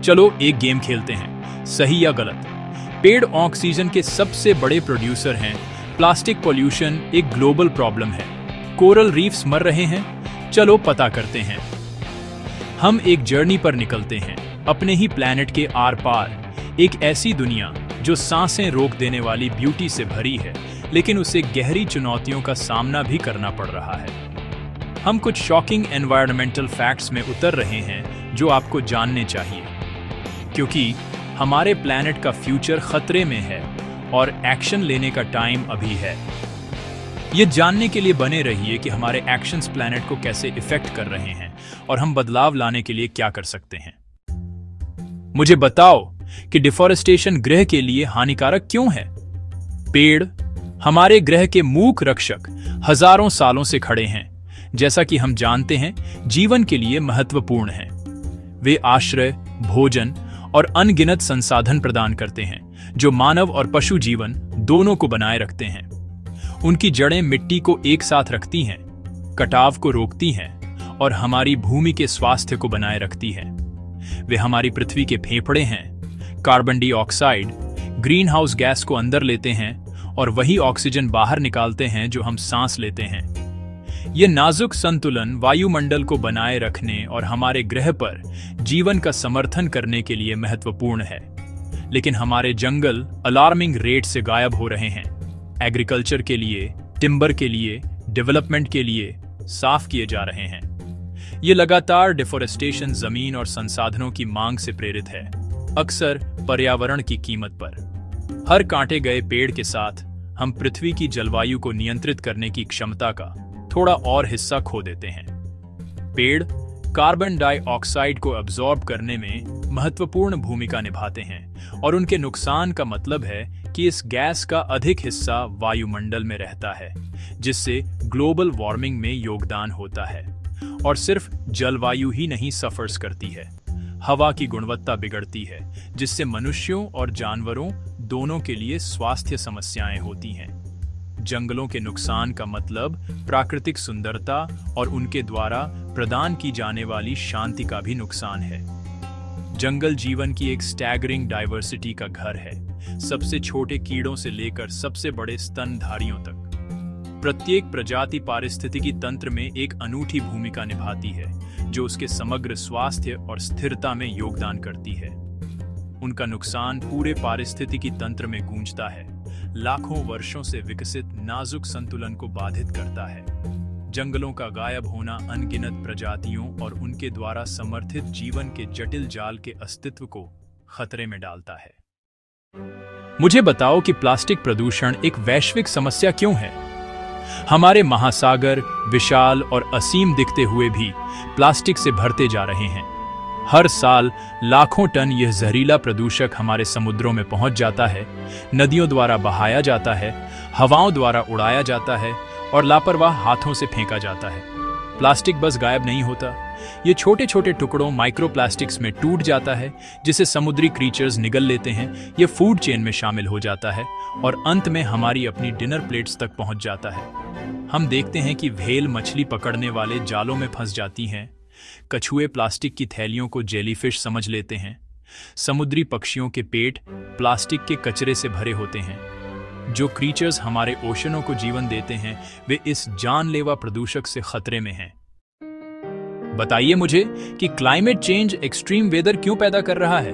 चलो एक गेम खेलते हैं, सही या गलत। पेड़ ऑक्सीजन के सबसे बड़े प्रोड्यूसर हैं। प्लास्टिक पॉल्यूशन एक ग्लोबल प्रॉब्लम है। कोरल रीफ्स मर रहे हैं। चलो पता करते हैं। हम एक जर्नी पर निकलते हैं, अपने ही प्लैनेट के आर पार। एक ऐसी दुनिया जो सांसें रोक देने वाली ब्यूटी से भरी है, लेकिन उसे गहरी चुनौतियों का सामना भी करना पड़ रहा है। हम कुछ शॉकिंग एनवायरमेंटल फैक्ट्स में उतर रहे हैं जो आपको जानने चाहिए, क्योंकि हमारे प्लैनेट का फ्यूचर खतरे में है और एक्शन लेने का टाइम अभी है। ये जानने के लिए बने रहिए कि हमारे एक्शंस प्लैनेट को कैसे इफेक्ट कर रहे हैं और हम बदलाव लाने के लिए क्या कर सकते हैं। मुझे बताओ कि डिफॉरेस्टेशन ग्रह के लिए हानिकारक क्यों है। पेड़ हमारे ग्रह के मूक रक्षक हजारों सालों से खड़े हैं। जैसा कि हम जानते हैं, जीवन के लिए महत्वपूर्ण हैं। वे आश्रय, भोजन और अनगिनत संसाधन प्रदान करते हैं, जो मानव और पशु जीवन दोनों को बनाए रखते हैं। उनकी जड़ें मिट्टी को एक साथ रखती हैं, कटाव को रोकती हैं और हमारी भूमि के स्वास्थ्य को बनाए रखती हैं। वे हमारी पृथ्वी के फेफड़े हैं। Carbon dioxide, green house gas को अंदर लेते हैं और वही ऑक्सीजन बाहर निकालते हैं जो हम सांस लेते हैं। ये नाजुक संतुलन वायुमंडल को बनाए रखने और हमारे ग्रह पर जीवन का समर्थन करने के लिए महत्वपूर्ण है। लेकिन हमारे जंगल अलार्मिंग रेट से गायब हो रहे हैं। एग्रीकल्चर के लिए, टिम्बर के लिए, डेवलपमेंट के लिए साफ किए जा रहे हैं। ये लगातार डिफोरेस्टेशन जमीन और संसाधनों की मांग से प्रेरित है, अक्सर पर्यावरण की कीमत पर। हर काटे गए पेड़ के साथ हम पृथ्वी की जलवायु को नियंत्रित करने की क्षमता का थोड़ा और हिस्सा खो देते हैं। पेड़ कार्बन डाइऑक्साइड को अब्सॉर्ब करने में महत्वपूर्ण भूमिका निभाते हैं और उनके नुकसान का मतलब है कि इस गैस का अधिक हिस्सा वायुमंडल में रहता है, जिससे ग्लोबल वार्मिंग में योगदान होता है। और सिर्फ जलवायु ही नहीं सफर्स करती है, हवा की गुणवत्ता बिगड़ती है, जिससे मनुष्यों और जानवरों दोनों के लिए स्वास्थ्य समस्याएं होती हैं। जंगलों के नुकसान का मतलब प्राकृतिक सुंदरता और उनके द्वारा प्रदान की जाने वाली शांति का भी नुकसान है। जंगल जीवन की एक स्टैगरिंग डाइवर्सिटी का घर है, सबसे छोटे कीड़ों से लेकर सबसे बड़े स्तनधारियों तक। प्रत्येक प्रजाति पारिस्थितिकी तंत्र में एक अनूठी भूमिका निभाती है, जो उसके समग्र स्वास्थ्य और स्थिरता में योगदान करती है। उनका नुकसान पूरे पारिस्थितिकी तंत्र में गूंजता है, लाखों वर्षों से विकसित नाजुक संतुलन को बाधित करता है। जंगलों का गायब होना अनगिनत प्रजातियों और उनके द्वारा समर्थित जीवन के जटिल जाल के अस्तित्व को खतरे में डालता है। मुझे बताओ कि प्लास्टिक प्रदूषण एक वैश्विक समस्या क्यों है। हमारे महासागर विशाल और असीम दिखते हुए भी प्लास्टिक से भरते जा रहे हैं। हर साल लाखों टन यह जहरीला प्रदूषक हमारे समुद्रों में पहुंच जाता है, नदियों द्वारा बहाया जाता है, हवाओं द्वारा उड़ाया जाता है और लापरवाह हाथों से फेंका जाता है। प्लास्टिक बस गायब नहीं होता, ये छोटे छोटे टुकड़ों माइक्रोप्लास्टिक्स में टूट जाता है, जिसे समुद्री क्रीचर्स निगल लेते हैं। ये फूड चेन में शामिल हो जाता है और अंत में हमारी अपनी डिनर प्लेट्स तक पहुंच जाता है। हम देखते हैं कि व्हेल मछली पकड़ने वाले जालों में फंस जाती हैं, कछुए प्लास्टिक की थैलियों को जेलीफिश समझ लेते हैं, समुद्री पक्षियों के पेट प्लास्टिक के कचरे से भरे होते हैं। जो क्रीचर्स हमारे ओशनों को जीवन देते हैं, वे इस जानलेवा प्रदूषक से खतरे में हैं। बताइए मुझे कि क्लाइमेट चेंज एक्सट्रीम वेदर क्यों पैदा कर रहा है।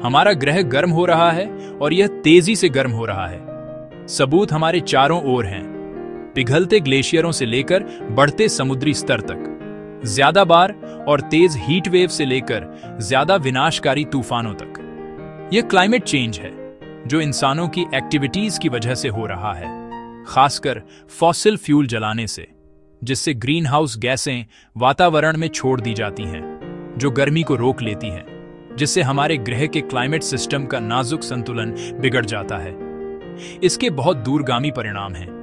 हमारा ग्रह गर्म हो रहा है और यह तेजी से गर्म हो रहा है। सबूत हमारे चारों ओर हैं, पिघलते ग्लेशियरों से लेकर बढ़ते समुद्री स्तर तक, ज्यादा बार और तेज हीट वेव से लेकर ज्यादा विनाशकारी तूफानों तक। यह क्लाइमेट चेंज है जो इंसानों की एक्टिविटीज की वजह से हो रहा है, खासकर फॉसिल फ्यूल जलाने से, जिससे ग्रीन हाउस गैसें वातावरण में छोड़ दी जाती हैं, जो गर्मी को रोक लेती हैं, जिससे हमारे ग्रह के क्लाइमेट सिस्टम का नाजुक संतुलन बिगड़ जाता है। इसके बहुत दूरगामी परिणाम हैं,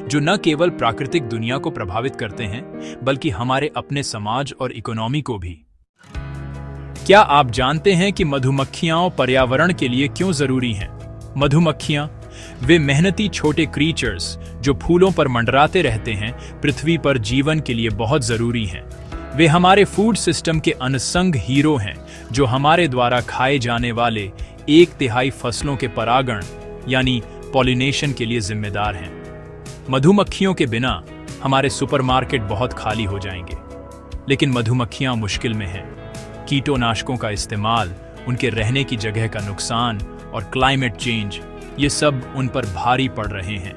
जो न केवल प्राकृतिक दुनिया को प्रभावित करते हैं, बल्कि हमारे अपने समाज और इकोनॉमी को भी। क्या आप जानते हैं कि मधुमक्खियां पर्यावरण के लिए क्यों जरूरी हैं? मधुमक्खियां, वे मेहनती छोटे क्रीचर्स जो फूलों पर मंडराते रहते हैं, पृथ्वी पर जीवन के लिए बहुत जरूरी हैं। वे हमारे फूड सिस्टम के अनसंग हीरो हैं, जो हमारे द्वारा खाए जाने वाले 1/3 फसलों के परागण यानी पॉलिनेशन के लिए जिम्मेदार हैं। मधुमक्खियों के बिना हमारे सुपरमार्केट बहुत खाली हो जाएंगे, लेकिन मधुमक्खियां मुश्किल में हैं। कीटनाशकों का इस्तेमाल, उनके रहने की जगह का नुकसान और क्लाइमेट चेंज, ये सब उन पर भारी पड़ रहे हैं।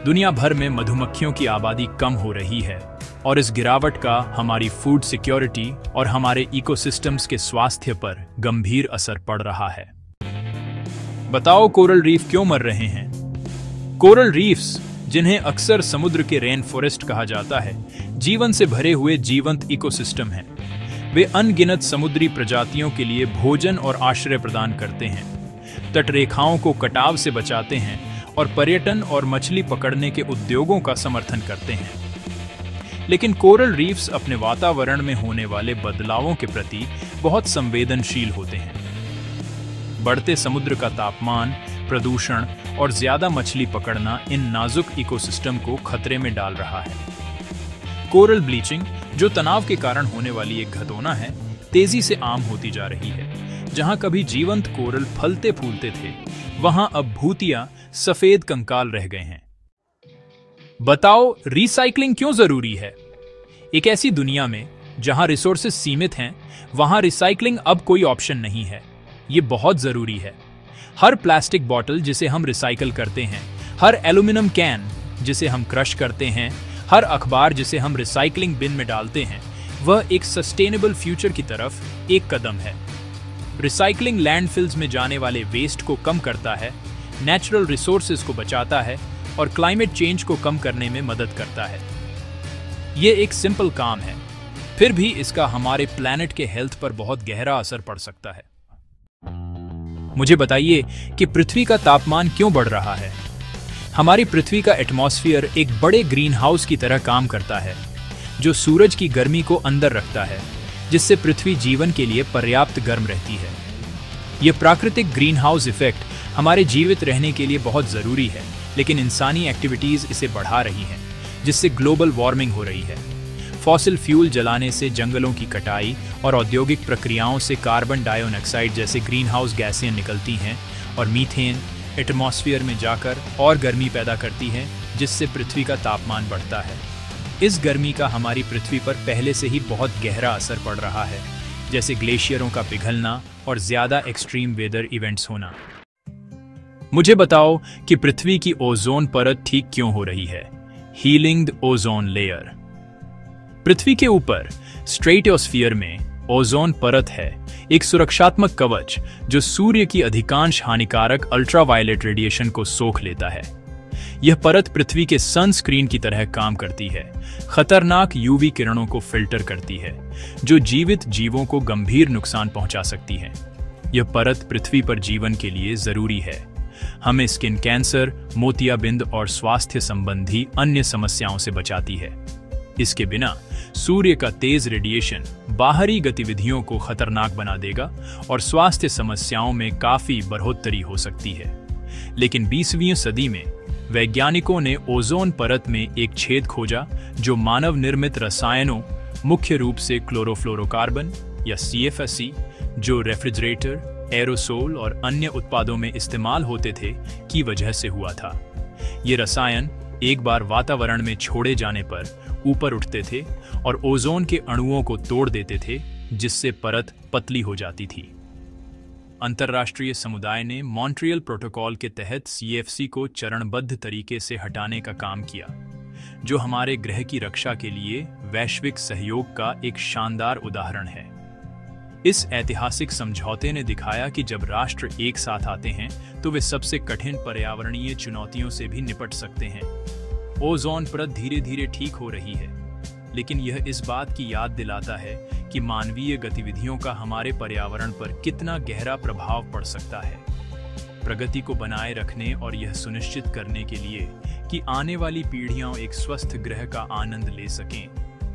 दुनिया भर में मधुमक्खियों की आबादी कम हो रही है और इस गिरावट का हमारी फूड सिक्योरिटी और हमारे इकोसिस्टम्स के स्वास्थ्य पर गंभीर असर पड़ रहा है। बताओ कोरल रीफ क्यों मर रहे हैं? कोरल रीफ्स, जिन्हें अक्सर समुद्र के रेन फॉरेस्ट कहा जाता है, जीवन से भरे हुए जीवंत इकोसिस्टम हैं। वे अनगिनत समुद्री प्रजातियों के लिए भोजन और आश्रय प्रदान करते हैं, तटरेखाओं को कटाव से बचाते हैं और पर्यटन और मछली पकड़ने के उद्योगों का समर्थन करते हैं। लेकिन कोरल रीफ्स अपने वातावरण में होने वाले बदलावों के प्रति बहुत संवेदनशील होते हैं। बढ़ते समुद्र का तापमान, प्रदूषण और ज्यादा मछली पकड़ना इन नाजुक इकोसिस्टम को खतरे में डाल रहा है। कोरल ब्लीचिंग, जो तनाव के कारण होने वाली एक घटना है, तेजी से आम होती जा रही है। जहां कभी जीवंत कोरल फलते फूलते थे, वहां अब भूतिया सफेद कंकाल रह गए हैं। बताओ रिसाइकलिंग क्यों जरूरी है? एक ऐसी दुनिया में जहां रिसोर्सेज सीमित हैं, वहां रिसाइकलिंग अब कोई ऑप्शन नहीं है। ये बहुत जरूरी है। हर प्लास्टिक बॉटल जिसे हम रिसाइकल करते हैं, हर एल्यूमिनियम कैन जिसे हम क्रश करते हैं, हर अखबार जिसे हम रिसाइकलिंग बिन में डालते हैं, वह एक सस्टेनेबल फ्यूचर की तरफ एक कदम है। रिसाइकलिंग लैंडफिल्स में जाने वाले वेस्ट को कम करता है, नेचुरल रिसोर्सेज को बचाता है और क्लाइमेट चेंज को कम करने में मदद करता है। ये एक सिंपल काम है, फिर भी इसका हमारे प्लैनेट के हेल्थ पर बहुत गहरा असर पड़ सकता है। मुझे बताइए कि पृथ्वी का तापमान क्यों बढ़ रहा है? हमारी पृथ्वी का एटमॉस्फेयर एक बड़े ग्रीन हाउस की तरह काम करता है, जो सूरज की गर्मी को अंदर रखता है, जिससे पृथ्वी जीवन के लिए पर्याप्त गर्म रहती है। यह प्राकृतिक ग्रीन हाउस इफेक्ट हमारे जीवित रहने के लिए बहुत जरूरी है, लेकिन इंसानी एक्टिविटीज इसे बढ़ा रही हैं, जिससे ग्लोबल वार्मिंग हो रही है। फॉसिल फ्यूल जलाने से जंगलों की कटाई और औद्योगिक प्रक्रियाओं से कार्बन डाइऑक्साइड जैसे ग्रीन हाउस गैसें निकलती हैं और मीथेन एटमॉस्फेयर में जाकर और गर्मी पैदा करती है, जिससे पृथ्वी का तापमान बढ़ता है। इस गर्मी का हमारी पृथ्वी पर पहले से ही बहुत गहरा असर पड़ रहा है, जैसे ग्लेशियरों का पिघलना और ज्यादा एक्सट्रीम वेदर इवेंट्स होना। मुझे बताओ कि पृथ्वी की ओजोन परत ठीक क्यों हो रही है? Healing the ozone layer. पृथ्वी के ऊपर स्ट्रेटोस्फीयर में ओजोन परत है, एक सुरक्षात्मक कवच जो सूर्य की अधिकांश हानिकारक अल्ट्रावायलेट रेडिएशन को सोख लेता है। यह परत पृथ्वी के सनस्क्रीन की तरह काम करती है, खतरनाक यूवी किरणों को फिल्टर करती है, जो जीवित जीवों को गंभीर नुकसान पहुंचा सकती है। यह परत पृथ्वी पर जीवन के लिए जरूरी है। हमें स्किन कैंसर, मोतियाबिंद और स्वास्थ्य संबंधी अन्य समस्याओं से बचाती है। इसके बिना सूर्य का तेज रेडिएशन बाहरी गतिविधियों को खतरनाक बना देगा और स्वास्थ्य समस्याओं में काफी बढ़ोतरी हो सकती है। लेकिन 20वीं सदी में वैज्ञानिकों ने ओजोन परत में एक छेद खोजा, जो मानव निर्मित रसायनों, मुख्य रूप से क्लोरोफ्लोरोकार्बन या CFC, जो रेफ्रिजरेटर, एरोसोल और अन्य उत्पादों में इस्तेमाल होते थे, की वजह से हुआ था। ये रसायन एक बार वातावरण में छोड़े जाने पर ऊपर उठते थे और ओजोन के अणुओं को तोड़ देते थे, जिससे परत पतली हो जाती थी। अंतर्राष्ट्रीय समुदाय ने मॉन्ट्रियल प्रोटोकॉल के तहत CFC को चरणबद्ध तरीके से हटाने का काम किया, जो हमारे ग्रह की रक्षा के लिए वैश्विक सहयोग का एक शानदार उदाहरण है। इस ऐतिहासिक समझौते ने दिखाया कि जब राष्ट्र एक साथ आते हैं तो वे सबसे कठिन पर्यावरणीय चुनौतियों से भी निपट सकते हैं। ओजोन परत धीरे धीरे ठीक हो रही है, लेकिन यह इस बात की याद दिलाता है कि मानवीय गतिविधियों का हमारे पर्यावरण पर कितना गहरा प्रभाव पड़ सकता है। प्रगति को बनाए रखने और यह सुनिश्चित करने के लिए कि आने वाली पीढ़ियां एक स्वस्थ ग्रह का आनंद ले सकें,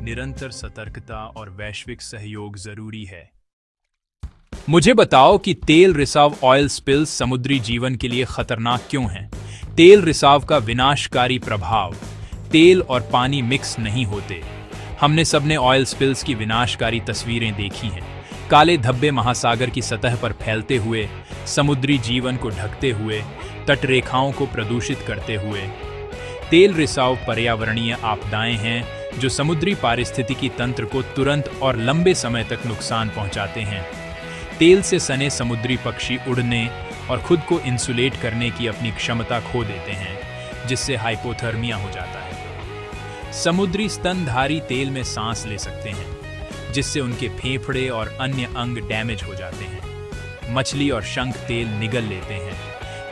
निरंतर सतर्कता और वैश्विक सहयोग जरूरी है। मुझे बताओ कि तेल रिसाव ऑयल स्पिल्स समुद्री जीवन के लिए खतरनाक क्यों हैं? तेल रिसाव का विनाशकारी प्रभाव। तेल और पानी मिक्स नहीं होते। हमने सबने ऑयल स्पिल्स की विनाशकारी तस्वीरें देखी हैं। काले धब्बे महासागर की सतह पर फैलते हुए, समुद्री जीवन को ढकते हुए, तटरेखाओं को प्रदूषित करते हुए। तेल रिसाव पर्यावरणीय आपदाएं हैं जो समुद्री पारिस्थितिकी तंत्र को तुरंत और लंबे समय तक नुकसान पहुंचाते हैं। तेल से सने समुद्री पक्षी उड़ने और खुद को इंसुलेट करने की अपनी क्षमता खो देते हैं, जिससे हाइपोथर्मिया हो जाता है। समुद्री स्तनधारी तेल में सांस ले सकते हैं, जिससे उनके फेफड़े और अन्य अंग डैमेज हो जाते हैं। मछली और शंख तेल निगल लेते हैं,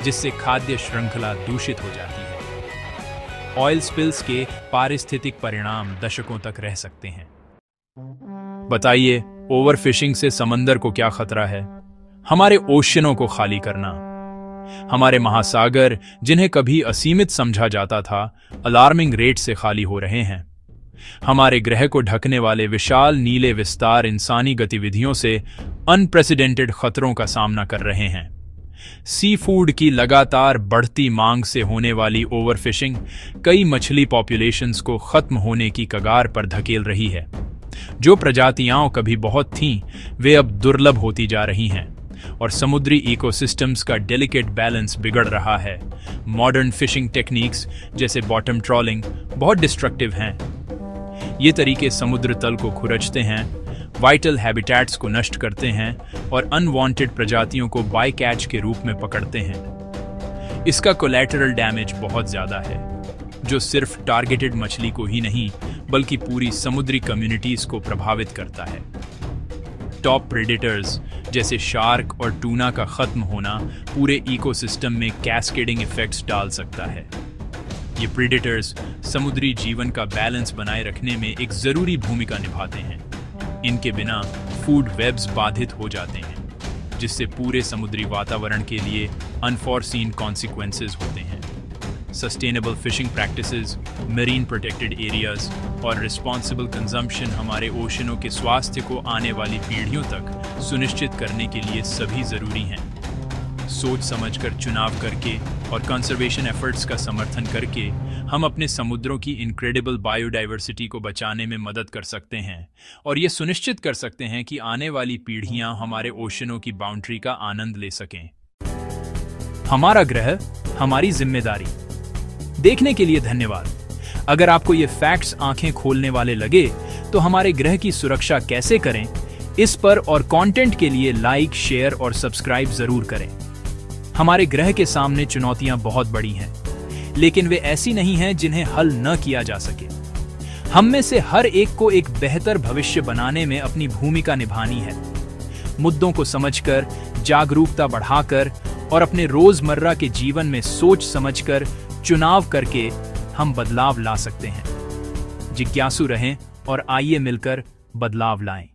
जिससे खाद्य श्रृंखला दूषित हो जाती है। ऑयल स्पिल्स के पारिस्थितिक परिणाम दशकों तक रह सकते हैं। बताइए, ओवरफिशिंग से समंदर को क्या खतरा है? हमारे ओशनों को खाली करना। हमारे महासागर, जिन्हें कभी असीमित समझा जाता था, अलार्मिंग रेट से खाली हो रहे हैं। हमारे ग्रह को ढकने वाले विशाल नीले विस्तार इंसानी गतिविधियों से अनप्रेसिडेंटेड खतरों का सामना कर रहे हैं। सी फूड की लगातार बढ़ती मांग से होने वाली ओवरफिशिंग कई मछली पॉपुलेशंस को खत्म होने की कगार पर धकेल रही है। जो प्रजातियां कभी बहुत थीं, वे अब दुर्लभ होती जा रही हैं और समुद्री इकोसिस्टम्स का डेलिकेट बैलेंस बिगड़ रहा है। मॉडर्न फिशिंग टेक्निक्स जैसे बॉटम ट्रॉलिंग बहुत डिस्ट्रक्टिव हैं। ये तरीके समुद्र तल को खुरचते हैं, वाइटल हैबिटेट्स को नष्ट करते हैं और अनवांटेड प्रजातियों को बाय कैच के रूप में पकड़ते हैं। इसका कोलैटरल डैमेज बहुत ज्यादा है, जो सिर्फ टारगेटेड मछली को ही नहीं बल्कि पूरी समुद्री कम्युनिटीज को प्रभावित करता है। टॉप प्रेडेटर्स जैसे शार्क और टूना का खत्म होना पूरे इकोसिस्टम में कैस्केडिंग इफेक्ट्स डाल सकता है। ये प्रेडेटर्स समुद्री जीवन का बैलेंस बनाए रखने में एक जरूरी भूमिका निभाते हैं। इनके बिना फूड वेब्स बाधित हो जाते हैं, जिससे पूरे समुद्री वातावरण के लिए अनफॉरसीन कॉन्सिक्वेंसेस होते हैं। Sustainable fishing practices, marine protected areas और रिस्पॉन्सिबल कंजम्पशन हमारे ओशनों के स्वास्थ्य को आने वाली पीढ़ियों तक सुनिश्चित करने के लिए सभी जरूरी हैं। सोच समझकर चुनाव करके और कंजर्वेशन एफर्ट्स का समर्थन करके हम अपने समुद्रों की इनक्रेडिबल बायोडाइवर्सिटी को बचाने में मदद कर सकते हैं और ये सुनिश्चित कर सकते हैं कि आने वाली पीढ़ियां हमारे ओशनों की बाउंड्री का आनंद ले सकें। हमारा ग्रह, हमारी जिम्मेदारी। देखने के लिए धन्यवाद। अगर आपको ये फैक्ट्स आंखें खोलने वाले लगे तो हमारे ग्रह की सुरक्षा कैसे करें, इस पर और कंटेंट के लिए लाइक, शेयर और सब्सक्राइब जरूर करें। हमारे ग्रह के सामने चुनौतियां बहुत बड़ी हैं, लेकिन वे ऐसी नहीं हैं जिन्हें हल न किया जा सके। हम में से हर एक को एक बेहतर भविष्य बनाने में अपनी भूमिका निभानी है। मुद्दों को समझकर, जागरूकता बढ़ाकर और अपने रोजमर्रा के जीवन में सोच समझकर चुनाव करके हम बदलाव ला सकते हैं। जिज्ञासु रहें और आइए मिलकर बदलाव लाएं।